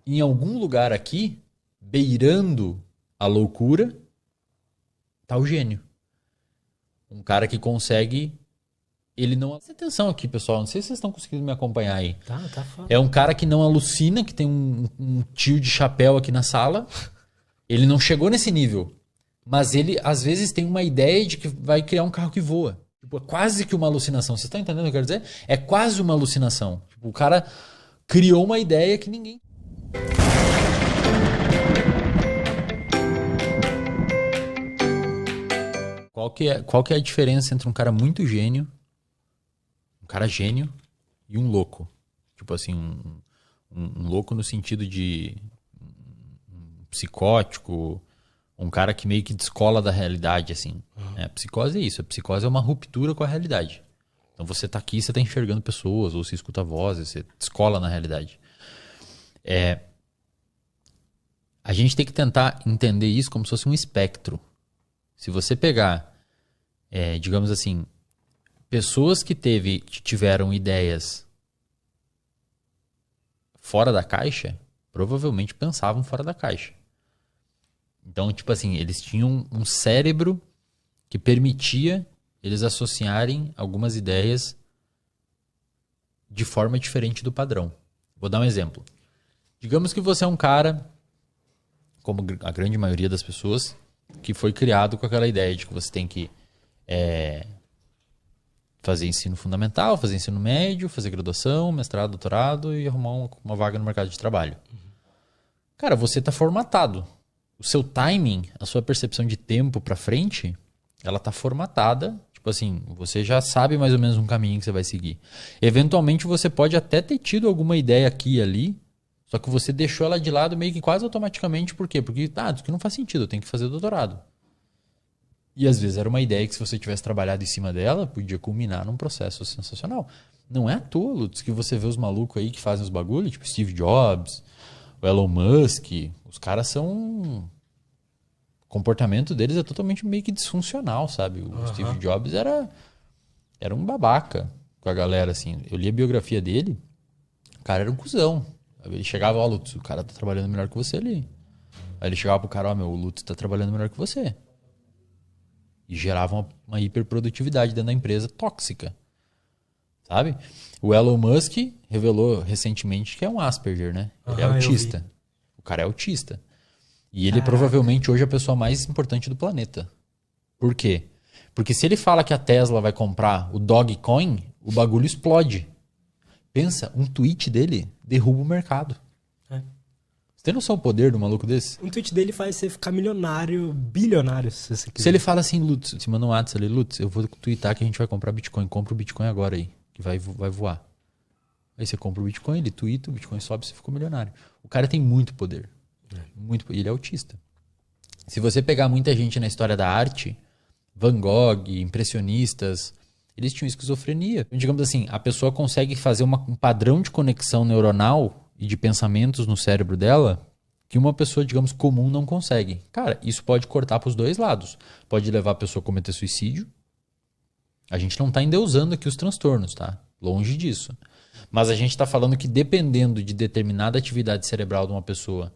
em algum lugar aqui, beirando a loucura, tá o gênio. Um cara que consegue... Ele não... Presta atenção aqui, pessoal. Não sei se vocês estão conseguindo me acompanhar aí. Tá foda. É um cara que não alucina, que tem um tio de chapéu aqui na sala. Ele não chegou nesse nível. Mas ele, às vezes, tem uma ideia de que vai criar um carro que voa. Tipo, é quase que uma alucinação. Vocês estão entendendo o que eu quero dizer? É quase uma alucinação. Tipo, o cara criou uma ideia que ninguém... Qual que é a diferença entre um cara muito gênio, um cara gênio e um louco? Tipo assim, um louco no sentido de um psicótico, um cara que meio que descola da realidade, assim. A psicose é isso. A psicose é uma ruptura com a realidade. Então você tá aqui, você tá enxergando pessoas, ou você escuta vozes, você descola na realidade. A gente tem que tentar entender isso como se fosse um espectro. Se você pegar, digamos assim, pessoas que tiveram ideias fora da caixa, provavelmente pensavam fora da caixa. Então, tipo assim, eles tinham um cérebro que permitia eles associarem algumas ideias de forma diferente do padrão. Vou dar um exemplo. Digamos que você é um cara, como a grande maioria das pessoas, que foi criado com aquela ideia de que você tem que fazer ensino fundamental, fazer ensino médio, fazer graduação, mestrado, doutorado e arrumar uma vaga no mercado de trabalho. Cara, você está formatado. O seu timing, a sua percepção de tempo para frente, ela está formatada. Tipo assim, você já sabe mais ou menos um caminho que você vai seguir. Eventualmente você pode até ter tido alguma ideia aqui e ali, só que você deixou ela de lado meio que quase automaticamente. Por quê? Porque, isso aqui não faz sentido, eu tenho que fazer doutorado. E às vezes era uma ideia que se você tivesse trabalhado em cima dela, podia culminar num processo sensacional. Não é à toa, Lutz, que você vê os malucos aí que fazem os bagulhos, tipo Steve Jobs, o Elon Musk, os caras são... O comportamento deles é totalmente meio que disfuncional, sabe? O Steve Jobs era um babaca com a galera, assim. Eu li a biografia dele, o cara era um cuzão. Ele chegava, ó, Lutz, o cara tá trabalhando melhor que você ali. Aí ele chegava pro cara, ó, o Lutz tá trabalhando melhor que você. E gerava uma hiperprodutividade dentro da empresa tóxica. Sabe? O Elon Musk revelou recentemente que é um Asperger, né? Ele é autista. O cara é autista. E ele é provavelmente hoje a pessoa mais importante do planeta. Por quê? Porque se ele fala que a Tesla vai comprar o Dogecoin, o bagulho explode. Pensa, um tweet dele derruba o mercado. Você tem noção do poder do maluco desse? Um tweet dele faz você ficar milionário, bilionário, se você quiser. Se ele fala assim, Lutz, te manda um WhatsApp ali, Lutz, eu vou tweetar que a gente vai comprar Bitcoin. Compra o Bitcoin agora aí, que vai voar. Aí você compra o Bitcoin, ele tweeta, o Bitcoin sobe e você ficou milionário. O cara tem muito poder. Ele é autista. Se você pegar muita gente na história da arte, Van Gogh, impressionistas, eles tinham esquizofrenia. Então, digamos assim, a pessoa consegue fazer um padrão de conexão neuronal e de pensamentos no cérebro dela que uma pessoa, digamos, comum não consegue. Cara, isso pode cortar para os dois lados. Pode levar a pessoa a cometer suicídio. A gente não está endeusando aqui os transtornos, tá? Longe disso. Mas a gente está falando que dependendo de determinada atividade cerebral de uma pessoa,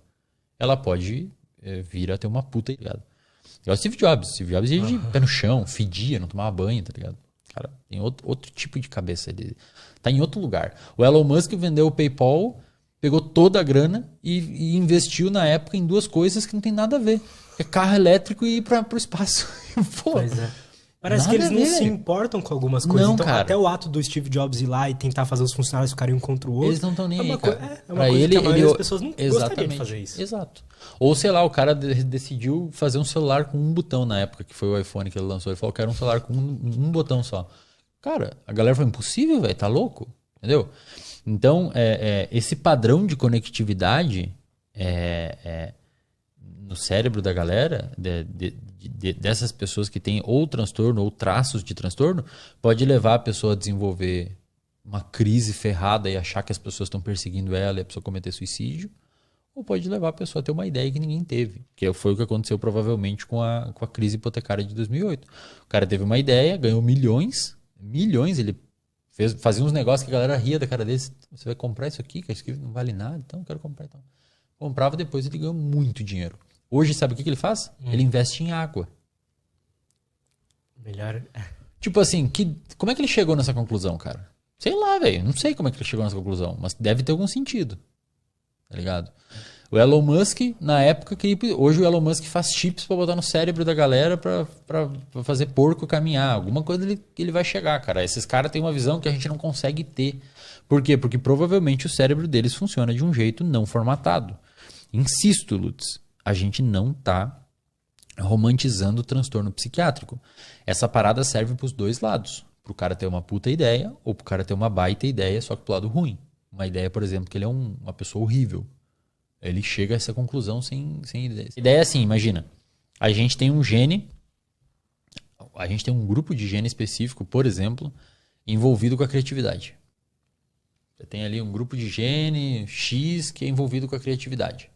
ela pode vir a ter uma puta, tá ligado? É o Steve Jobs. Steve Jobs ia de pé no chão, fedia, não tomava banho, tá ligado? Cara, tem outro tipo de cabeça. Ele tá em outro lugar. O Elon Musk vendeu o PayPal, pegou toda a grana e investiu na época em duas coisas que não tem nada a ver. É carro elétrico e ir pro espaço. Pô, pois é. Parece que eles não se importam com algumas coisas. Não, então, cara. até o ato do Steve Jobs ir lá e tentar fazer os funcionários ficarem um contra o outro. Eles não estão nem aí, cara. É uma coisa que a maioria das pessoas não gostaria de fazer isso. Exato. Ou sei lá, o cara decidiu fazer um celular com um botão na época que foi o iPhone que ele lançou. Ele falou que era um celular com um botão só. Cara, a galera falou, impossível, velho, tá louco? Entendeu? Então, esse padrão de conectividade no cérebro da galera, dessas pessoas que têm ou transtorno ou traços de transtorno, pode levar a pessoa a desenvolver uma crise ferrada e achar que as pessoas estão perseguindo ela e a pessoa cometer suicídio, ou pode levar a pessoa a ter uma ideia que ninguém teve, que foi o que aconteceu provavelmente com a crise hipotecária de 2008. O cara teve uma ideia, ganhou milhões, ele fazia uns negócios que a galera ria da cara desse. Você vai comprar isso aqui, que isso aqui não vale nada, então eu quero comprar. Então. Comprava, depois ele ganhou muito dinheiro. Hoje, sabe o que ele faz? Ele investe em água. Melhor. Tipo assim, como é que ele chegou nessa conclusão, cara? Sei lá, velho. Não sei como é que ele chegou nessa conclusão, mas deve ter algum sentido. Tá ligado? O Elon Musk, na época, hoje o Elon Musk faz chips pra botar no cérebro da galera pra fazer porco caminhar. Alguma coisa ele vai chegar, cara. Esses caras têm uma visão que a gente não consegue ter. Por quê? Porque provavelmente o cérebro deles funciona de um jeito não formatado. Insisto, Lutz, a gente não tá romantizando o transtorno psiquiátrico. Essa parada serve pros dois lados. Pro cara ter uma puta ideia ou pro cara ter uma baita ideia, só que pro lado ruim. Uma ideia, por exemplo, que ele é uma pessoa horrível. Ele chega a essa conclusão sem ideia. A ideia é assim, imagina. A gente tem um gene, a gente tem um grupo de gene específico, por exemplo, envolvido com a criatividade. Você tem ali um grupo de gene X que é envolvido com a criatividade.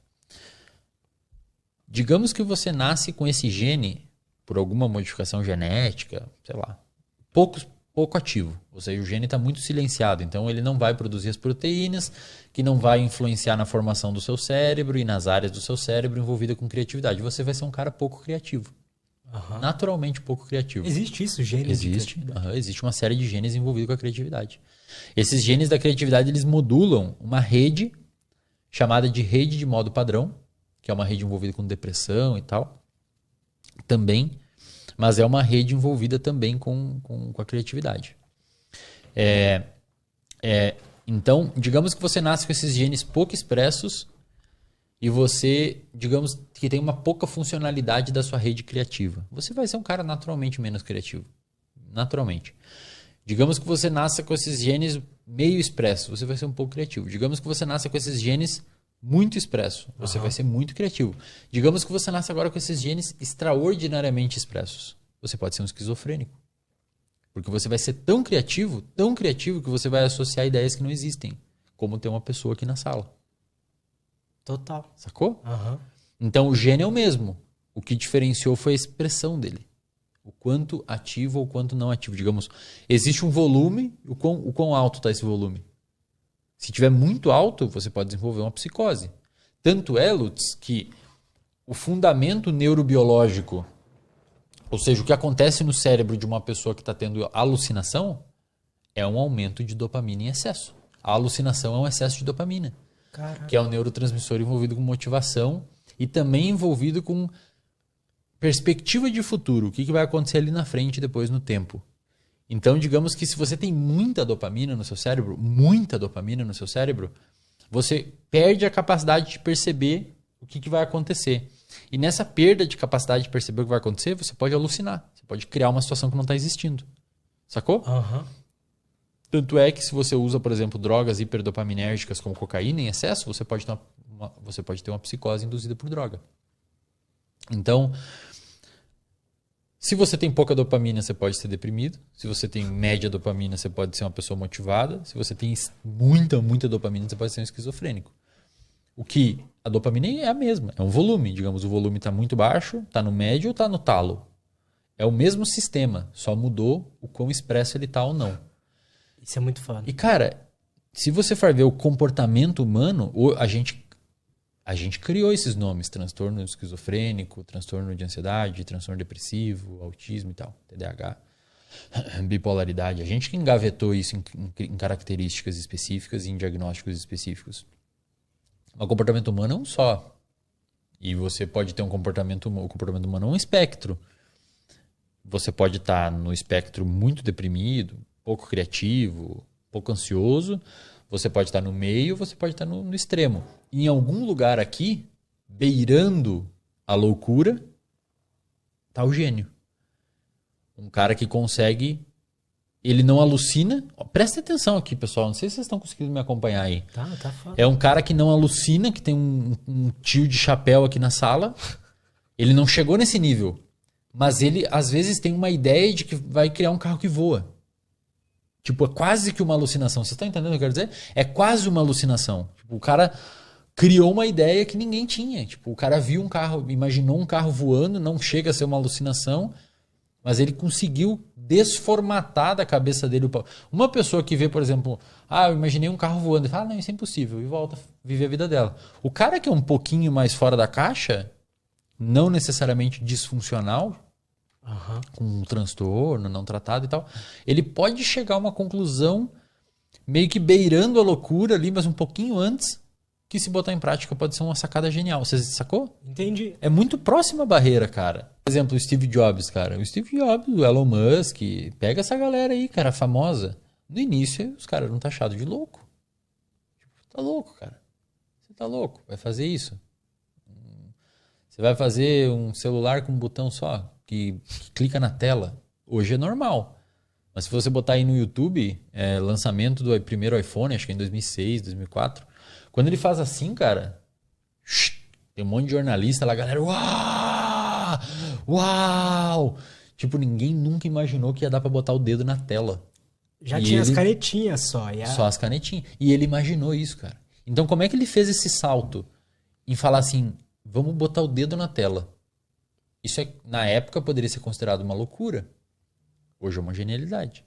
Digamos que você nasce com esse gene por alguma modificação genética, sei lá, pouco ativo. Ou seja, o gene está muito silenciado, então ele não vai produzir as proteínas, que não vai influenciar na formação do seu cérebro e nas áreas do seu cérebro envolvida com criatividade. Você vai ser um cara pouco criativo. Naturalmente pouco criativo. Existe isso, genes? Existe uma série de genes envolvidos com a criatividade. Esses genes da criatividade, eles modulam uma rede chamada de rede de modo padrão, que é uma rede envolvida com depressão e tal. Também. Mas é uma rede envolvida também com a criatividade. Então, digamos que você nasce com esses genes pouco expressos e você, digamos que tem uma pouca funcionalidade da sua rede criativa. Você vai ser um cara naturalmente menos criativo. Naturalmente. Digamos que você nasça com esses genes meio expressos, você vai ser um pouco criativo. Digamos que você nasça com esses genes muito expresso, você vai ser muito criativo. Digamos que você nasce agora com esses genes extraordinariamente expressos. Você pode ser um esquizofrênico. Porque você vai ser tão criativo que você vai associar ideias que não existem. Como ter uma pessoa aqui na sala. Total. Sacou? Então o gene é o mesmo. O que diferenciou foi a expressão dele. O quanto ativo ou quanto não ativo. Digamos, existe um volume, o quão alto está esse volume. Se tiver muito alto, você pode desenvolver uma psicose. Tanto é, Lutz, que o fundamento neurobiológico, ou seja, o que acontece no cérebro de uma pessoa que está tendo alucinação, é um aumento de dopamina em excesso. A alucinação é um excesso de dopamina. Caraca. Que é um neurotransmissor envolvido com motivação e também envolvido com perspectiva de futuro. O que vai acontecer ali na frente depois no tempo. Então, digamos que se você tem muita dopamina no seu cérebro, você perde a capacidade de perceber o que vai acontecer. E nessa perda de capacidade de perceber o que vai acontecer, você pode alucinar. Você pode criar uma situação que não está existindo. Sacou? Tanto é que se você usa, por exemplo, drogas hiperdopaminérgicas como cocaína em excesso, você pode ter uma psicose induzida por droga. Então, se você tem pouca dopamina, você pode ser deprimido. Se você tem média dopamina, você pode ser uma pessoa motivada. Se você tem muita dopamina, você pode ser um esquizofrênico. A dopamina é a mesma, é um volume. Digamos, o volume está muito baixo, está no médio ou está no talo. É o mesmo sistema, só mudou o quão expresso ele está ou não. Isso é muito foda. E, cara, se você for ver o comportamento humano, a gente criou esses nomes, transtorno esquizofrênico, transtorno de ansiedade, transtorno depressivo, autismo e tal, TDAH, bipolaridade. A gente que engavetou isso em características específicas e em diagnósticos específicos. O comportamento humano é um só. E você pode ter o comportamento humano é um espectro. Você pode estar no espectro muito deprimido, pouco criativo, pouco ansioso. Você pode estar no meio, você pode estar no extremo. Em algum lugar aqui, beirando a loucura, está o gênio. Um cara que consegue... Ele não alucina. Presta atenção aqui, pessoal. Não sei se vocês estão conseguindo me acompanhar aí. Tá foda. É um cara que não alucina, que tem um tio de chapéu aqui na sala. Ele não chegou nesse nível. Mas ele, às vezes, tem uma ideia de que vai criar um carro que voa. Tipo, é quase que uma alucinação. Vocês estão entendendo o que eu quero dizer? É quase uma alucinação. Tipo, o cara criou uma ideia que ninguém tinha. Tipo, o cara viu um carro, imaginou um carro voando, não chega a ser uma alucinação, Mas ele conseguiu desformatar da cabeça dele. Uma pessoa que vê, por exemplo, eu imaginei um carro voando. E fala, não, isso é impossível. E volta a viver a vida dela. O cara que é um pouquinho mais fora da caixa, não necessariamente disfuncional, com um transtorno não tratado e tal, ele pode chegar a uma conclusão meio que beirando a loucura ali, mas um pouquinho antes, que se botar em prática pode ser uma sacada genial. Você sacou? Entendi. É muito próxima a barreira, cara. Por exemplo, o Steve Jobs, cara. O Steve Jobs, o Elon Musk, pega essa galera aí, cara, famosa. No início, os caras eram taxados de louco. Tipo, tá louco, cara. Você tá louco. Vai fazer isso. Você vai fazer um celular com um botão só, que clica na tela. Hoje é normal. Mas se você botar aí no YouTube, lançamento do primeiro iPhone, acho que é em 2006, 2004. Quando ele faz assim, cara, tem um monte de jornalista lá, galera, uau! Uau! Tipo, ninguém nunca imaginou que ia dar pra botar o dedo na tela. Já tinha as canetinhas só. Só as canetinhas. E ele imaginou isso, cara. Então, como é que ele fez esse salto em falar assim, vamos botar o dedo na tela? Isso, na época, poderia ser considerado uma loucura. Hoje é uma genialidade.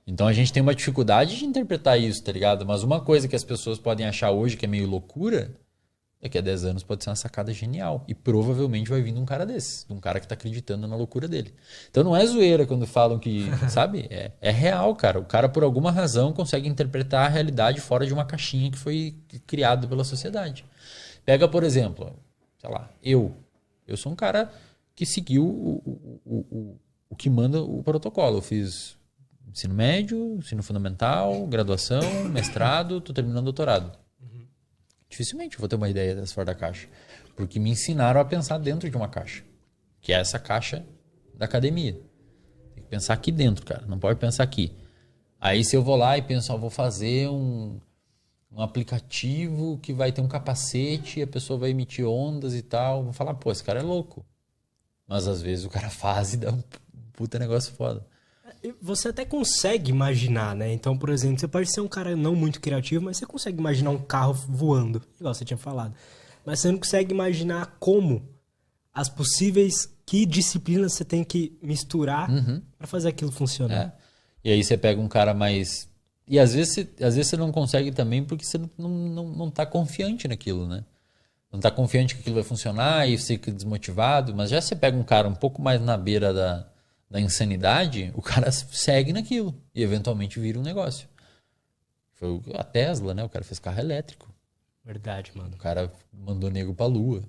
Então a gente tem uma dificuldade de interpretar isso, tá ligado? Mas uma coisa que as pessoas podem achar hoje que é meio loucura, daqui a 10 anos pode ser uma sacada genial. E provavelmente vai vir um cara desses, um cara que tá acreditando na loucura dele. Então não é zoeira quando falam que, sabe? É real, cara. O cara, por alguma razão, consegue interpretar a realidade fora de uma caixinha que foi criada pela sociedade. Pega, por exemplo, sei lá, eu sou um cara que seguiu o que manda o protocolo. Eu fiz ensino médio, ensino fundamental, graduação, mestrado, tô terminando doutorado. Dificilmente eu vou ter uma ideia dessa fora da caixa. Porque me ensinaram a pensar dentro de uma caixa. Que é essa caixa da academia. Tem que pensar aqui dentro, cara. Não pode pensar aqui. Aí se eu vou lá e penso, vou fazer um aplicativo que vai ter um capacete e a pessoa vai emitir ondas e tal. Vou falar, esse cara é louco. Mas às vezes o cara faz e dá um puta negócio foda. Você até consegue imaginar, né? Então, por exemplo, você pode ser um cara não muito criativo, mas você consegue imaginar um carro voando, igual você tinha falado. Mas você não consegue imaginar como as possíveis, que disciplinas você tem que misturar para fazer aquilo funcionar. E aí você pega um cara mais... E às vezes você não consegue também porque você não tá confiante naquilo, né? Não tá confiante que aquilo vai funcionar e você fica desmotivado. Mas já você pega um cara um pouco mais na beira da insanidade, o cara segue naquilo e eventualmente vira um negócio. Foi a Tesla, né? O cara fez carro elétrico. Verdade, mano. O cara mandou nego pra lua.